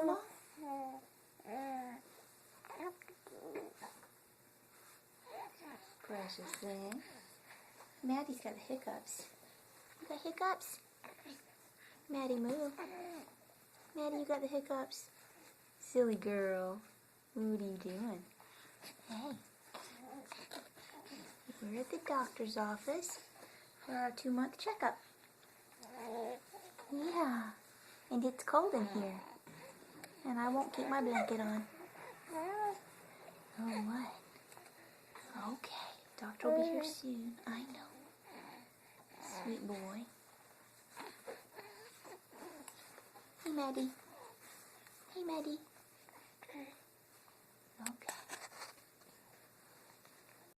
Mama? Precious thing. Maddie's got the hiccups. You got hiccups? Maddie, move. Maddie, you got the hiccups. Silly girl. What are you doing? Hey. We're at the doctor's office for our 2-month checkup. Yeah. And it's cold in here. And I won't keep my blanket on. Oh, what? Okay. Doctor will be here soon. I know. Sweet boy. Hey, Maddie. Hey, Maddie.